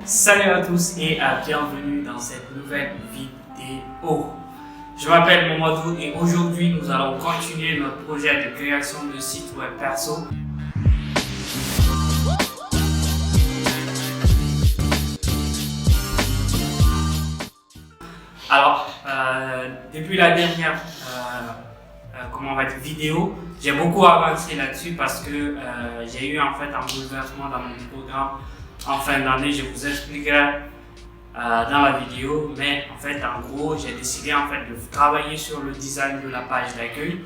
Salut à tous et bienvenue dans cette nouvelle vidéo. Je m'appelle Mamadou et aujourd'hui nous allons continuer notre projet de création de site web perso. Alors, depuis la dernière vidéo, j'ai beaucoup avancé là-dessus parce que j'ai eu en fait un bouleversement dans mon programme en fin d'année. Je vous expliquerai dans la vidéo, mais en fait, en gros, j'ai décidé en fait de travailler sur le design de la page d'accueil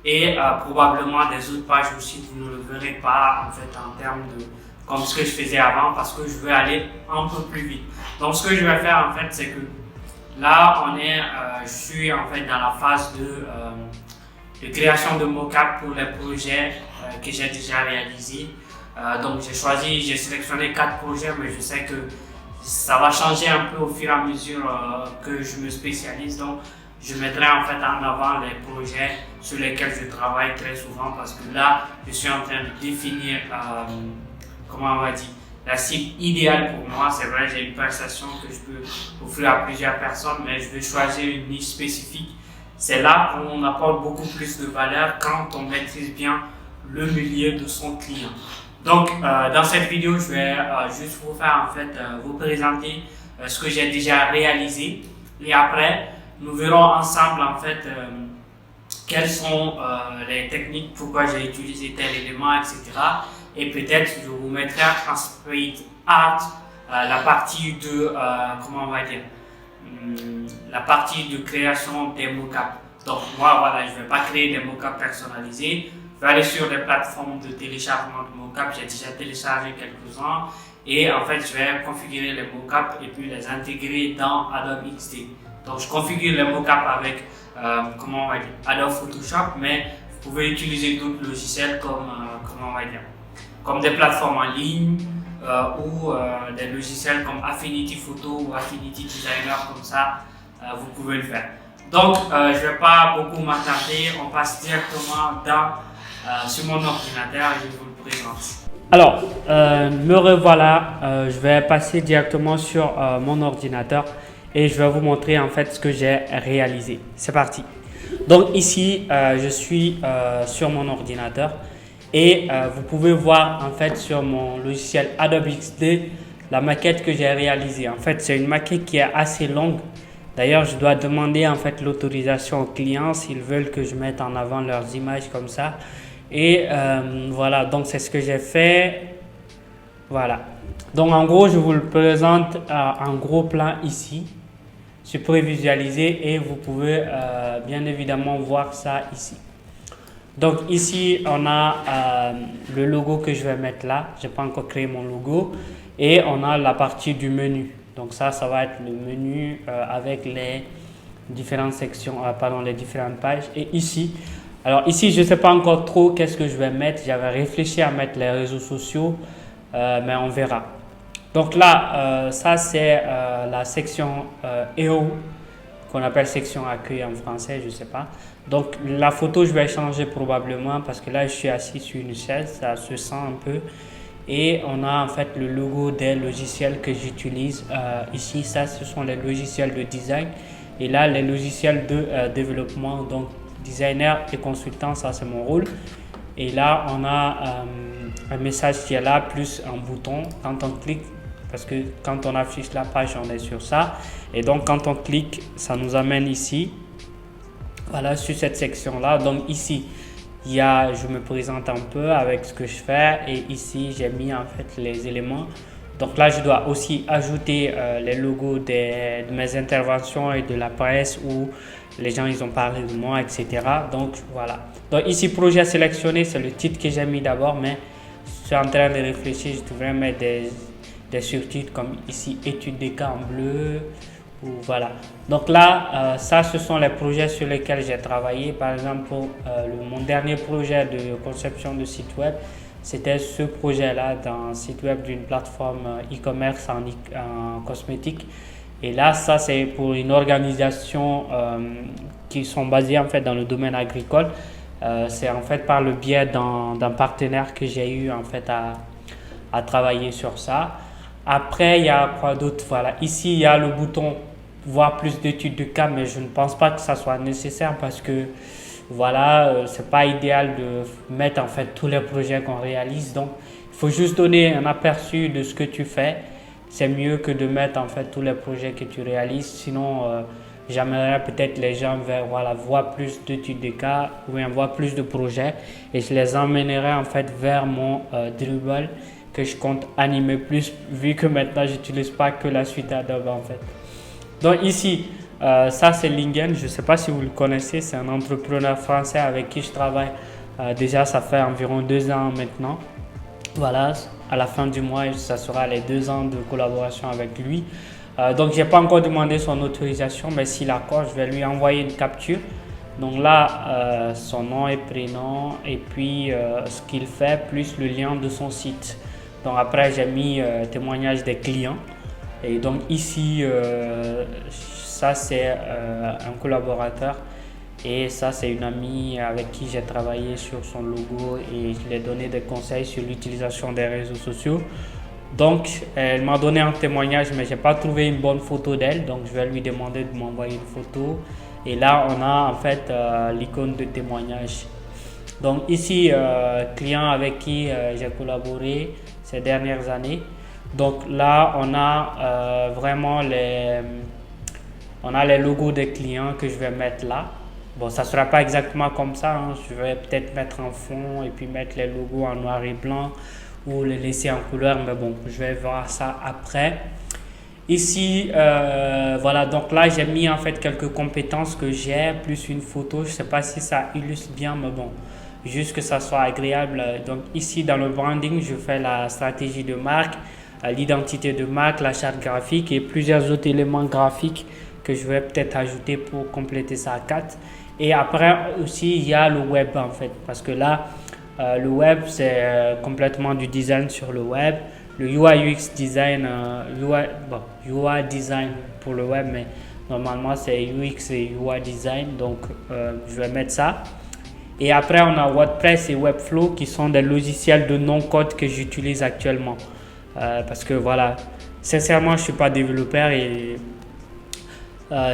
et probablement des autres pages aussi. Vous ne le verrez pas en fait en termes de comme ce que je faisais avant parce que je veux aller un peu plus vite. Donc, ce que je vais faire en fait, c'est que là, je suis en fait dans la phase de création de mockup pour les projets que j'ai déjà réalisés. Donc j'ai sélectionné 4 projets, mais je sais que ça va changer un peu au fur et à mesure que je me spécialise. Donc je mettrai en fait en avant les projets sur lesquels je travaille très souvent parce que là, je suis en train de définir, la cible idéale pour moi. C'est vrai, j'ai une prestation que je peux offrir à plusieurs personnes, mais je vais choisir une niche spécifique. C'est là qu'on apporte beaucoup plus de valeur quand on maîtrise bien le milieu de son client. Donc, dans cette vidéo, je vais juste vous faire en fait vous présenter ce que j'ai déjà réalisé et après, nous verrons ensemble en fait quelles sont les techniques, pourquoi j'ai utilisé tel élément, etc. Et peut-être je vous mettrai en street art la partie de la partie de création des mockups. Donc moi voilà, je ne vais pas créer des mockups personnalisés. Je vais aller sur des plateformes de téléchargement de mockups. J'ai déjà téléchargé quelques-uns et en fait je vais configurer les mockups et puis les intégrer dans Adobe XD. Donc je configure les mockups avec Adobe Photoshop, mais vous pouvez utiliser d'autres logiciels comme des plateformes en ligne ou des logiciels comme Affinity Photo ou Affinity Designer, comme ça vous pouvez le faire. Donc je ne vais pas beaucoup m'attarder, on passe directement sur mon ordinateur et je vous le présente. Alors, me revoilà, je vais passer directement sur mon ordinateur et je vais vous montrer en fait ce que j'ai réalisé. C'est parti. Donc ici, je suis sur mon ordinateur et vous pouvez voir en fait sur mon logiciel Adobe XD la maquette que j'ai réalisée. En fait, c'est une maquette qui est assez longue. D'ailleurs, je dois demander en fait l'autorisation aux clients s'ils veulent que je mette en avant leurs images comme ça. Et voilà, donc c'est ce que j'ai fait. Voilà. Donc en gros, je vous le présente en gros plan ici. Je peux visualiser et vous pouvez bien évidemment voir ça ici. Donc ici, on a le logo que je vais mettre là. Je n'ai pas encore créé mon logo. Et on a la partie du menu. Donc ça va être le menu avec les différentes sections, les différentes pages. Et ici, alors ici, je ne sais pas encore trop qu'est-ce que je vais mettre. J'avais réfléchi à mettre les réseaux sociaux, mais on verra. Donc là, ça c'est la section EO, qu'on appelle section accueil en français, je ne sais pas. Donc la photo, je vais changer probablement parce que là, je suis assis sur une chaise, ça se sent un peu. Et on a en fait le logo des logiciels que j'utilise ici. Ça, ce sont les logiciels de design. Et là, les logiciels de développement, donc designer et consultant, ça c'est mon rôle. Et là, on a un message qui est là, plus un bouton. Quand on clique, parce que quand on affiche la page, on est sur ça. Et donc, quand on clique, ça nous amène ici. Voilà, sur cette section-là. Donc ici, je me présente un peu avec ce que je fais et ici j'ai mis en fait les éléments. Donc là je dois aussi ajouter les logos de mes interventions et de la presse où les gens ils ont parlé de moi, etc. Donc voilà. Donc ici projet sélectionné, c'est le titre que j'ai mis d'abord, mais je suis en train de réfléchir, je devrais mettre des surtitres comme ici études des cas en bleu. Voilà. Donc là, ça, ce sont les projets sur lesquels j'ai travaillé. Par exemple, pour mon dernier projet de conception de site web, c'était ce projet-là d'un site web d'une plateforme e-commerce en cosmétique. Et là, ça, c'est pour une organisation qui sont basées en fait dans le domaine agricole. C'est en fait par le biais d'un partenaire que j'ai eu en fait à travailler sur ça. Après, il y a quoi d'autre? Voilà, ici, il y a le bouton voir plus d'études de cas, mais je ne pense pas que ça soit nécessaire parce que voilà, c'est pas idéal de mettre en fait tous les projets qu'on réalise. Donc, il faut juste donner un aperçu de ce que tu fais. C'est mieux que de mettre en fait tous les projets que tu réalises. Sinon, j'aimerais peut-être les gens vers voilà, voir plus d'études de cas ou bien voir plus de projets et je les emmènerai en fait vers mon Dribble que je compte animer plus vu que maintenant j'utilise pas que la suite Adobe en fait. Donc ici, ça c'est Lingen, je ne sais pas si vous le connaissez, c'est un entrepreneur français avec qui je travaille. Déjà ça fait environ 2 ans maintenant. Voilà, à la fin du mois, ça sera les 2 ans de collaboration avec lui. Donc j'ai pas encore demandé son autorisation, mais s'il accorde, je vais lui envoyer une capture. Donc là, son nom et prénom et puis ce qu'il fait, plus le lien de son site. Donc après, j'ai mis témoignage des clients. Et donc ici, ça c'est un collaborateur et ça c'est une amie avec qui j'ai travaillé sur son logo et je lui ai donné des conseils sur l'utilisation des réseaux sociaux. Donc elle m'a donné un témoignage mais j'ai pas trouvé une bonne photo d'elle, donc je vais lui demander de m'envoyer une photo. Et là on a en fait l'icône de témoignage. Donc ici, client avec qui j'ai collaboré ces dernières années. Donc là, on a les logos des clients que je vais mettre là. Bon, ça ne sera pas exactement comme ça, hein. Je vais peut-être mettre en fond et puis mettre les logos en noir et blanc ou les laisser en couleur. Mais bon, je vais voir ça après. Ici, voilà, donc là, j'ai mis en fait quelques compétences que j'ai, plus une photo. Je ne sais pas si ça illustre bien, mais bon, juste que ça soit agréable. Donc ici, dans le branding, je fais la stratégie de marque, l'identité de marque, la charte graphique et plusieurs autres éléments graphiques que je vais peut-être ajouter pour compléter ça à 4. Et après aussi, il y a le web en fait, parce que là, le web, c'est complètement du design sur le web. Le UI UX design, UI design pour le web, mais normalement c'est UX et UI design, donc je vais mettre ça. Et après, on a WordPress et Webflow qui sont des logiciels de non-code que j'utilise actuellement. Parce que voilà, sincèrement, je ne suis pas développeur et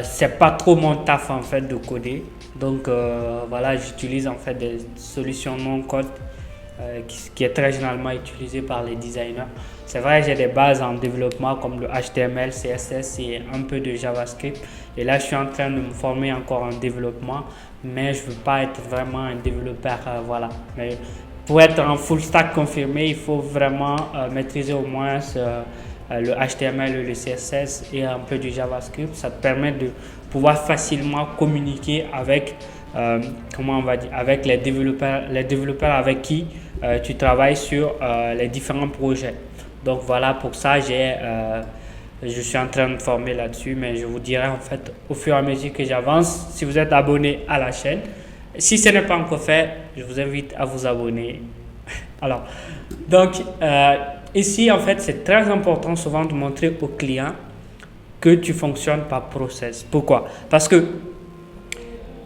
c'est pas trop mon taf en fait de coder. Donc voilà, j'utilise en fait des solutions non-code qui est très généralement utilisé par les designers. C'est vrai, j'ai des bases en développement comme le HTML, CSS et un peu de JavaScript. Et là, je suis en train de me former encore en développement, mais je ne veux pas être vraiment un développeur. Voilà. Mais pour être en full stack confirmé, il faut vraiment maîtriser au moins le HTML, le CSS et un peu du JavaScript. Ça te permet de pouvoir facilement communiquer avec, comment on va dire, avec les développeurs avec qui tu travailles sur les différents projets. Donc voilà, pour ça, je suis en train de me former là-dessus, mais je vous dirai en fait au fur et à mesure que j'avance. Si vous êtes abonné à la chaîne, si ce n'est pas encore fait, je vous invite à vous abonner. Alors, donc ici en fait, c'est très important souvent de montrer aux clients que tu fonctionnes par process. Pourquoi? Parce que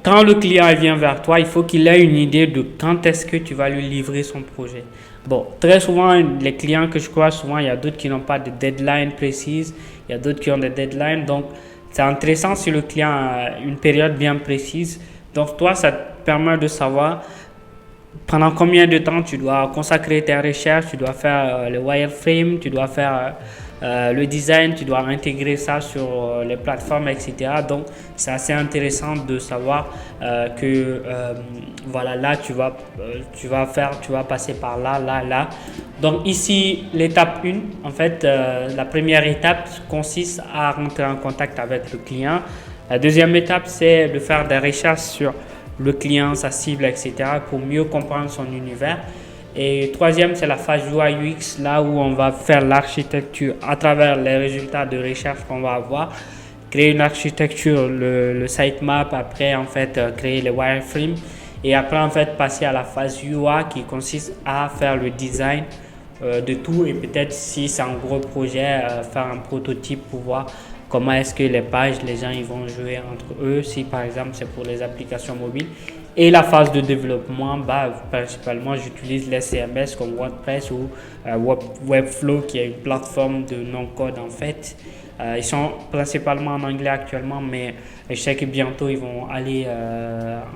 quand le client vient vers toi, il faut qu'il ait une idée de quand est-ce que tu vas lui livrer son projet. Bon, très souvent, les clients que je crois, souvent, il y a d'autres qui n'ont pas de deadline précise, il y a d'autres qui ont des deadlines. Donc, c'est intéressant si le client a une période bien précise. Donc, toi, ça te permet de savoir pendant combien de temps tu dois consacrer tes recherches, tu dois faire le wireframe, tu dois faire le design, tu dois intégrer ça sur les plateformes, etc. Donc, c'est assez intéressant de savoir que voilà, là, tu vas passer par là, là, là. Donc, ici, l'étape 1, en fait, la première étape consiste à rentrer en contact avec le client. La deuxième étape, c'est de faire des recherches sur le client, sa cible, etc. pour mieux comprendre son univers. Et troisième, c'est la phase UI UX, là où on va faire l'architecture à travers les résultats de recherche qu'on va avoir. Créer une architecture, le sitemap, après en fait créer les wireframes et après en fait passer à la phase UI qui consiste à faire le design de tout et peut-être si c'est un gros projet, faire un prototype pour voir comment est-ce que les pages, les gens ils vont jouer entre eux, si par exemple c'est pour les applications mobiles. Et la phase de développement, principalement, j'utilise les CMS comme WordPress ou Webflow, qui est une plateforme de non-code en fait. Ils sont principalement en anglais actuellement, mais je sais que bientôt ils vont aller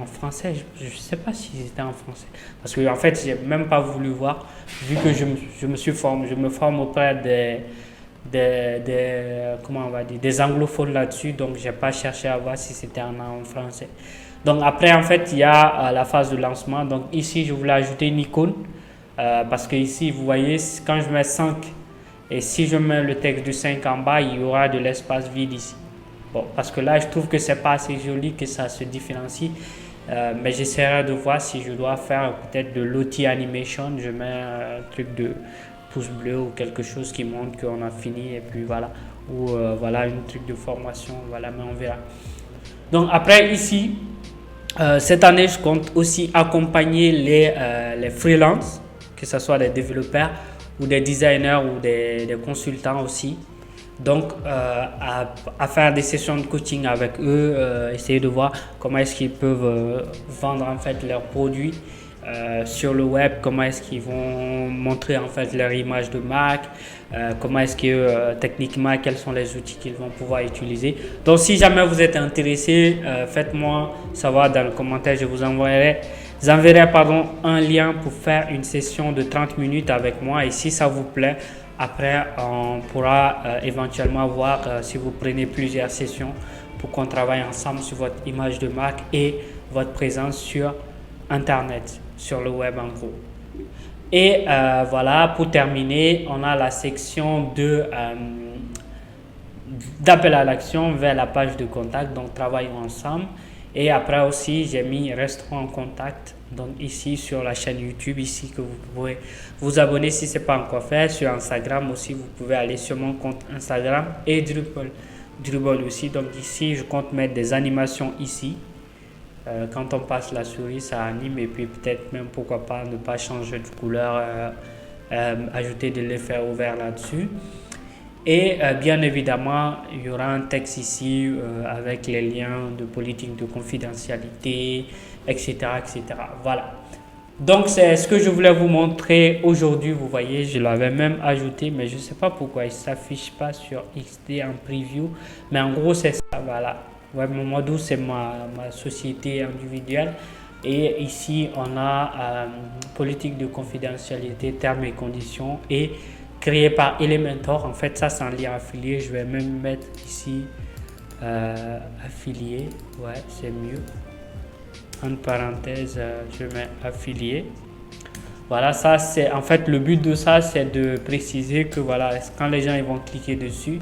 en français. Je ne sais pas s'ils étaient en français. Parce que en fait, j'ai même pas voulu voir, vu que je me forme auprès comment on va dire, des anglophones là-dessus, donc j'ai pas cherché à voir si c'était en français. Donc après, en fait, il y a la phase de lancement. Donc ici, je voulais ajouter une icône parce que ici, vous voyez, quand je mets 5 et si je mets le texte du 5 en bas, il y aura de l'espace vide ici. Bon, parce que là, je trouve que c'est pas assez joli que ça se différencie. Mais j'essaierai de voir si je dois faire peut-être de l'outil animation. Je mets un truc de pouce bleu ou quelque chose qui montre qu'on a fini et puis voilà. Ou voilà, un truc de formation. Voilà, mais on verra. Donc après, ici, cette année, je compte aussi accompagner les freelances, que ce soit des développeurs ou des designers ou des consultants aussi. Donc, à faire des sessions de coaching avec eux, essayer de voir comment est-ce qu'ils peuvent vendre en fait leurs produits sur le web, comment est-ce qu'ils vont montrer en fait leur image de marque, comment est-ce que techniquement quels sont les outils qu'ils vont pouvoir utiliser. Donc si jamais vous êtes intéressé, faites-moi savoir dans le commentaire, je vous enverrai un lien pour faire une session de 30 minutes avec moi et si ça vous plaît, après on pourra éventuellement voir si vous prenez plusieurs sessions pour qu'on travaille ensemble sur votre image de marque et votre présence sur Internet, sur le web en gros. Et voilà, pour terminer, on a la section d'appel à l'action vers la page de contact, donc travaillons ensemble. Et après aussi, j'ai mis restons en contact, donc ici sur la chaîne YouTube, ici que vous pouvez vous abonner si ce n'est pas encore fait. Sur Instagram aussi, vous pouvez aller sur mon compte Instagram et Drupal aussi. Donc ici, je compte mettre des animations ici. Quand on passe la souris, ça anime et puis peut-être même pourquoi pas ne pas changer de couleur, ajouter de l'effet ouvert là-dessus. Et bien évidemment, il y aura un texte ici avec les liens de politique de confidentialité, etc., etc. Voilà. Donc c'est ce que je voulais vous montrer aujourd'hui. Vous voyez, je l'avais même ajouté, mais je ne sais pas pourquoi il ne s'affiche pas sur XD en preview. Mais en gros, c'est ça. Voilà. Webmodo, c'est ma société individuelle. Et ici, on a politique de confidentialité, termes et conditions et créé par Elementor. En fait, ça, c'est un lien affilié. Je vais même mettre ici affilié. Ouais, c'est mieux. En parenthèse, je mets affilié. Voilà, ça, c'est en fait le but de ça, c'est de préciser que voilà, quand les gens ils vont cliquer dessus,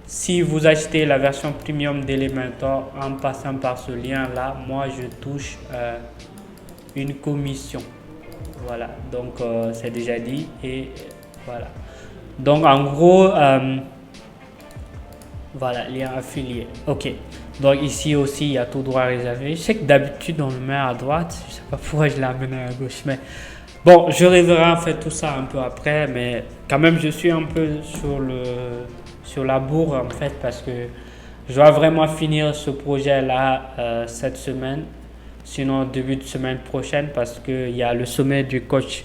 si vous achetez la version premium d'Elementor en passant par ce lien-là, moi, je touche une commission. Voilà, donc c'est déjà dit et voilà. Donc en gros, voilà, lien affilié. Ok. Donc ici aussi, il y a tout droit réservé. Je sais que d'habitude, on le met à droite. Je ne sais pas pourquoi je l'ai amené à gauche. Mais bon, je reverrai en fait tout ça un peu après. Mais quand même, je suis un peu sur la bourre en fait parce que je dois vraiment finir ce projet-là cette semaine. Sinon, début de semaine prochaine parce qu'il y a le sommet du coach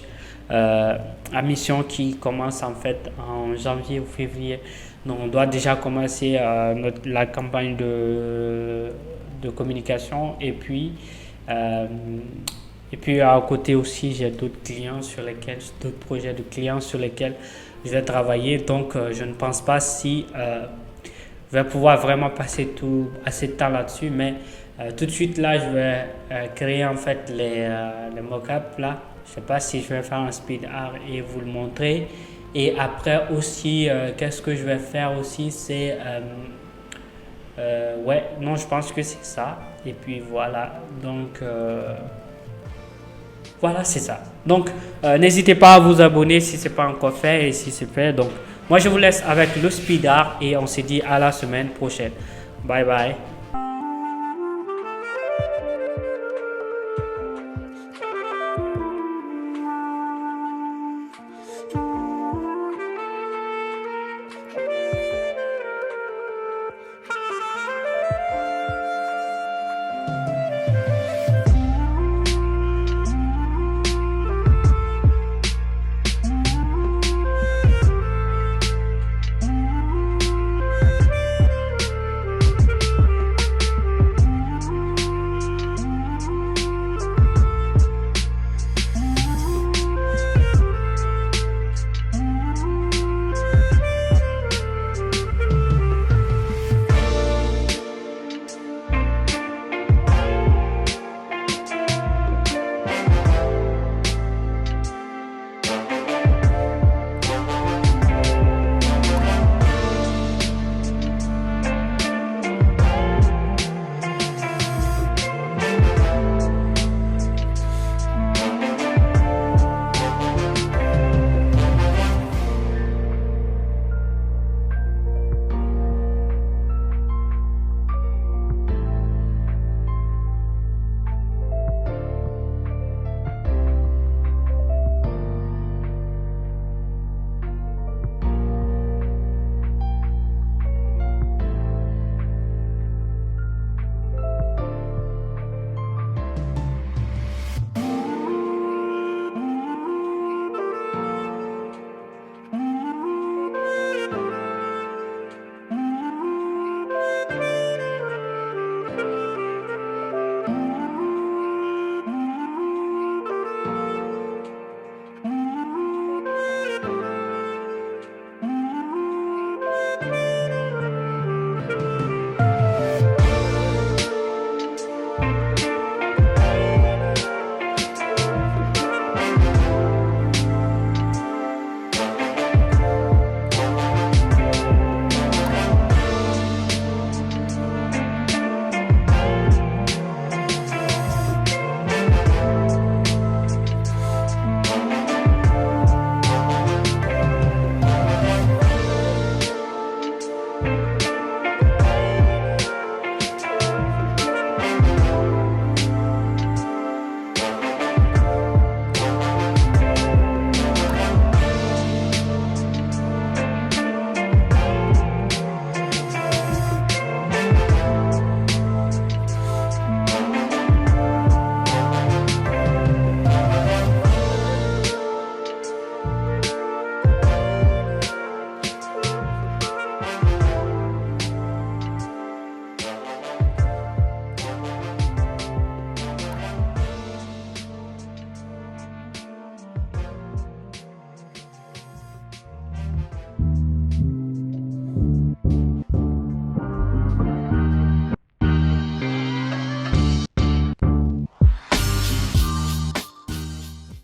à mission qui commence en fait en janvier ou février. Donc on doit déjà commencer la campagne de communication et puis à côté aussi j'ai d'autres projets de clients sur lesquels je vais travailler. Donc je ne pense pas si je vais pouvoir vraiment passer assez de temps là-dessus, mais tout de suite là je vais créer en fait les mock-ups là. Je ne sais pas si je vais faire un speed art et vous le montrer. Et après aussi, qu'est-ce que je vais faire aussi, c'est... je pense que c'est ça. Et puis voilà, donc... voilà, c'est ça. Donc, n'hésitez pas à vous abonner si ce n'est pas encore fait et si c'est fait. Donc, moi, je vous laisse avec le speed art et on se dit à la semaine prochaine. Bye bye.